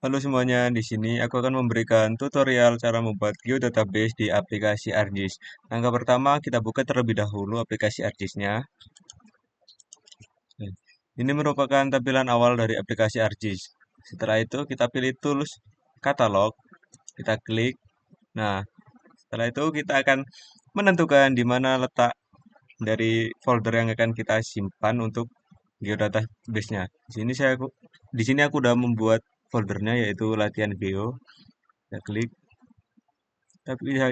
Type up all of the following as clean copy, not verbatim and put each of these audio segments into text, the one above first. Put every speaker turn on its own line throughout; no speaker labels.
Halo semuanya, di sini aku akan memberikan tutorial cara membuat geodatabase di aplikasi ArcGIS. Langkah pertama, kita buka terlebih dahulu aplikasi ArcGIS-nya. Ini merupakan tampilan awal dari aplikasi ArcGIS. Setelah itu, kita pilih Tools, Katalog, kita klik. Nah, setelah itu kita akan menentukan di mana letak dari folder yang akan kita simpan untuk geodatabase-nya. Di sini aku udah membuat foldernya yaitu latihan geo. Kita klik. Tapi ya,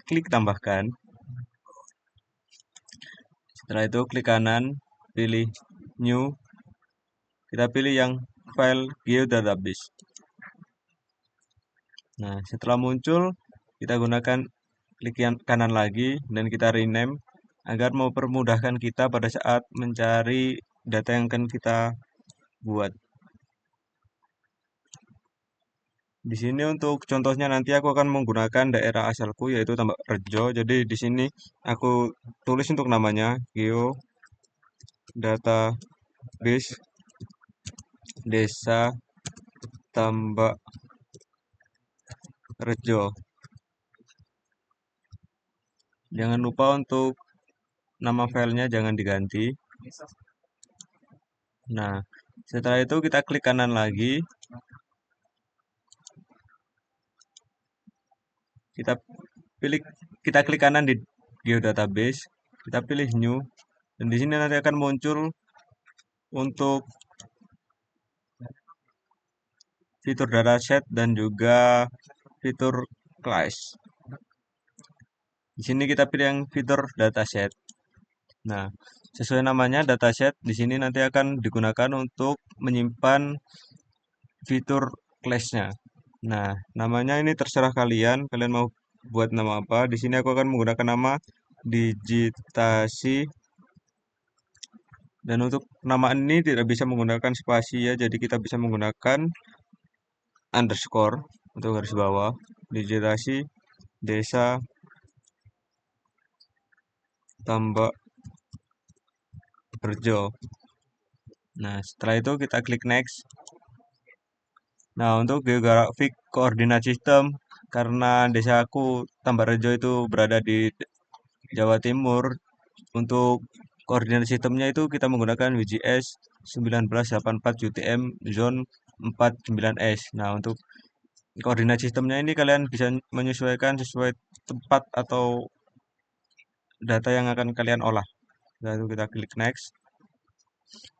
klik tambahkan. Setelah itu klik kanan, pilih new. Kita pilih yang file geodatabase. Nah, setelah muncul, kita gunakan klik yang kanan lagi dan kita rename agar mempermudahkan kita pada saat mencari data yang akan kita buat. Di sini untuk contohnya nanti aku akan menggunakan daerah asalku yaitu Tambak Rejo. Jadi di sini aku tulis untuk namanya geodatabase Desa Tambak Rejo. Jangan lupa untuk nama filenya jangan diganti. Nah, setelah itu kita klik kanan lagi. Kita pilih kita klik kanan di geodatabase. Kita pilih new. Dan di sini nanti akan muncul untuk fitur dataset dan juga fitur class. Di sini kita pilih yang fitur dataset. Nah, sesuai namanya dataset di sini nanti akan digunakan untuk menyimpan fitur class-nya. Nah, namanya ini terserah kalian. Kalian mau buat nama apa? Di sini aku akan menggunakan nama digitasi. Dan untuk nama ini tidak bisa menggunakan spasi ya. Jadi kita bisa menggunakan underscore untuk garis bawah. Digitasi Desa Tambak Rejo. Nah, setelah itu kita klik next. Nah, untuk geografik koordinat sistem, karena desaku Tambarrejo itu berada di Jawa Timur, untuk koordinat sistemnya itu kita menggunakan WGS 1984 UTM Zone 49S. Nah, untuk koordinat sistemnya ini kalian bisa menyesuaikan sesuai tempat atau data yang akan kalian olah. Lalu kita klik next.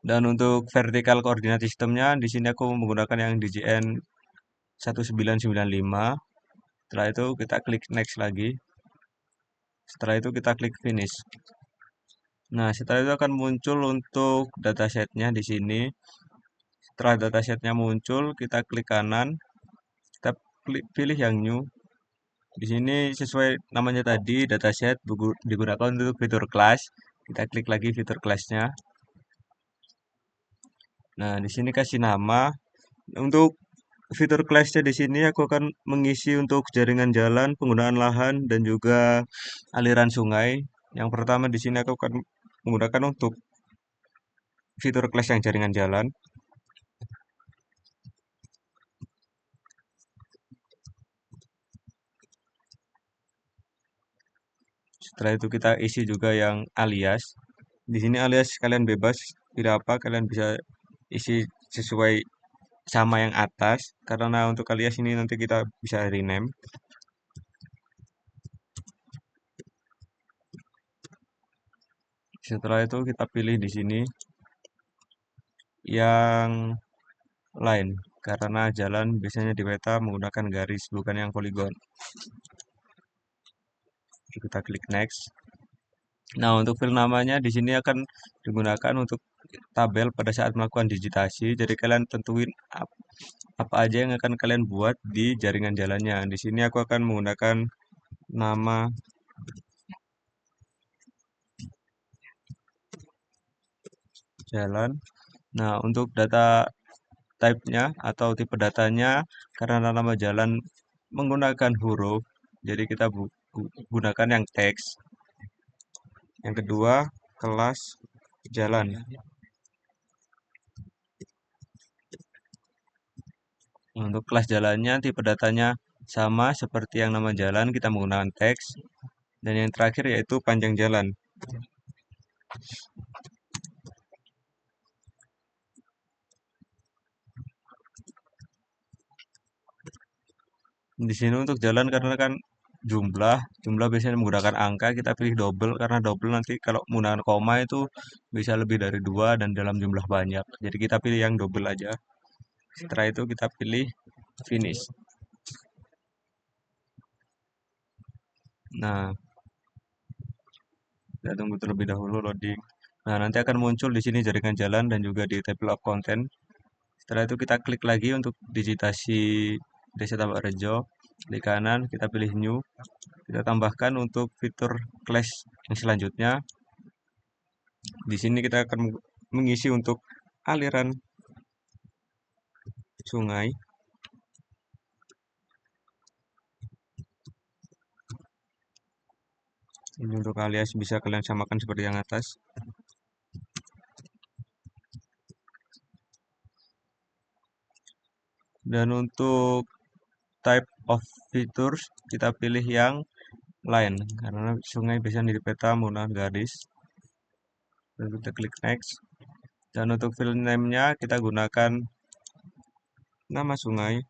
Dan untuk vertikal koordinat sistemnya, di sini aku menggunakan yang DJN 1995. Setelah itu kita klik next lagi. Setelah itu kita klik finish. Nah, setelah itu akan muncul untuk datasetnya di sini. Setelah datasetnya muncul, kita klik kanan, kita pilih yang new. Di sini sesuai namanya tadi, dataset digunakan untuk fitur class. Kita klik lagi fitur classnya. Nah, di sini kasih nama. Untuk fitur class-nya di sini aku akan mengisi untuk jaringan jalan, penggunaan lahan, dan juga aliran sungai. Yang pertama di sini aku akan menggunakan untuk fitur class yang jaringan jalan. Setelah itu kita isi juga yang alias. Di sini alias kalian bebas, tidak apa kalian bisa isi sesuai sama yang atas. Karena untuk alias ini nanti kita bisa rename. Setelah itu kita pilih di sini yang lain karena jalan biasanya di peta menggunakan garis bukan yang poligon. Kita klik next. Nah, untuk file namanya di sini akan digunakan untuk tabel pada saat melakukan digitasi. Jadi kalian tentuin apa aja yang akan kalian buat di jaringan jalannya. Di sini aku akan menggunakan nama jalan. Nah, untuk data type-nya atau tipe datanya karena nama jalan menggunakan huruf, jadi kita gunakan yang teks. Yang kedua, kelas jalan. Untuk kelas jalannya, tipe datanya sama seperti yang nama jalan, kita menggunakan teks. Dan yang terakhir yaitu panjang jalan. Di sini untuk jalan karena kan jumlah biasanya menggunakan angka, kita pilih double karena double nanti kalau menggunakan koma itu bisa lebih dari dua dan dalam jumlah banyak. Jadi kita pilih yang double aja. Setelah itu kita pilih finish. Nah, kita tunggu terlebih dahulu loading. Nah, nanti akan muncul di sini jaringan jalan dan juga di table of content. Setelah itu kita klik lagi untuk digitasi Desa Tambak Rejo. Klik kanan, kita pilih new. Kita tambahkan untuk fitur clash yang selanjutnya. Di sini kita akan mengisi untuk aliran sungai. Ini untuk alias bisa kalian samakan seperti yang atas. Dan untuk type of features kita pilih yang line karena sungai biasanya di peta menggunakan garis. Dan kita klik next. Dan untuk field name-nya kita gunakan nama sungai.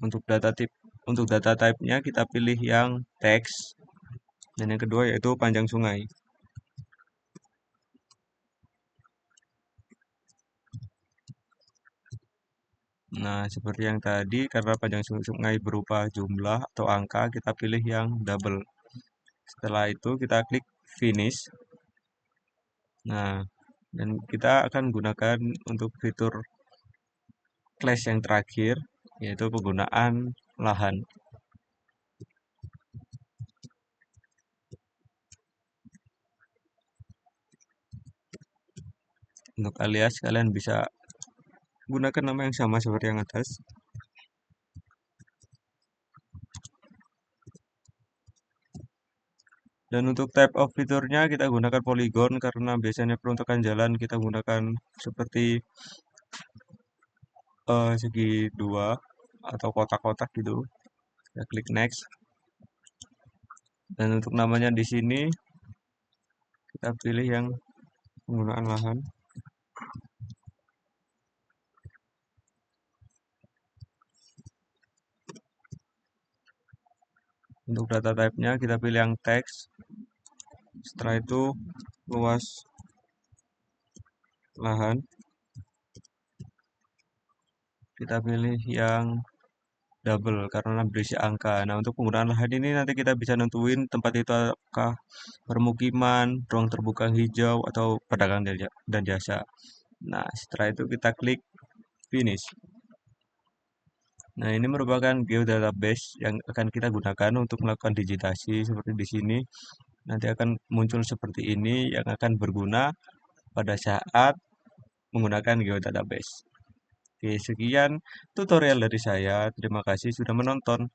Untuk data type-nya kita pilih yang text. Dan yang kedua yaitu panjang sungai. Nah, seperti yang tadi, karena panjang sungai berupa jumlah atau angka, kita pilih yang double. Setelah itu kita klik finish. Nah, dan kita akan gunakan untuk fitur clash yang terakhir, yaitu penggunaan lahan. Untuk alias, kalian bisa gunakan nama yang sama seperti yang atas. Dan untuk type of fiturnya kita gunakan polygon karena biasanya peruntukan jalan kita gunakan seperti segi dua atau kotak-kotak gitu. Kita klik next. Dan untuk namanya di sini kita pilih yang penggunaan lahan. Untuk data type-nya kita pilih yang teks. Setelah itu luas lahan. Kita pilih yang double karena berisi angka. Nah, untuk penggunaan lahan ini nanti kita bisa nentuin tempat itu apakah permukiman, ruang terbuka hijau, atau pedagang dan jasa. Nah, setelah itu kita klik finish. Nah, ini merupakan geodatabase yang akan kita gunakan untuk melakukan digitasi seperti di sini. Nanti akan muncul seperti ini yang akan berguna pada saat menggunakan geodatabase. Oke, sekian tutorial dari saya. Terima kasih sudah menonton.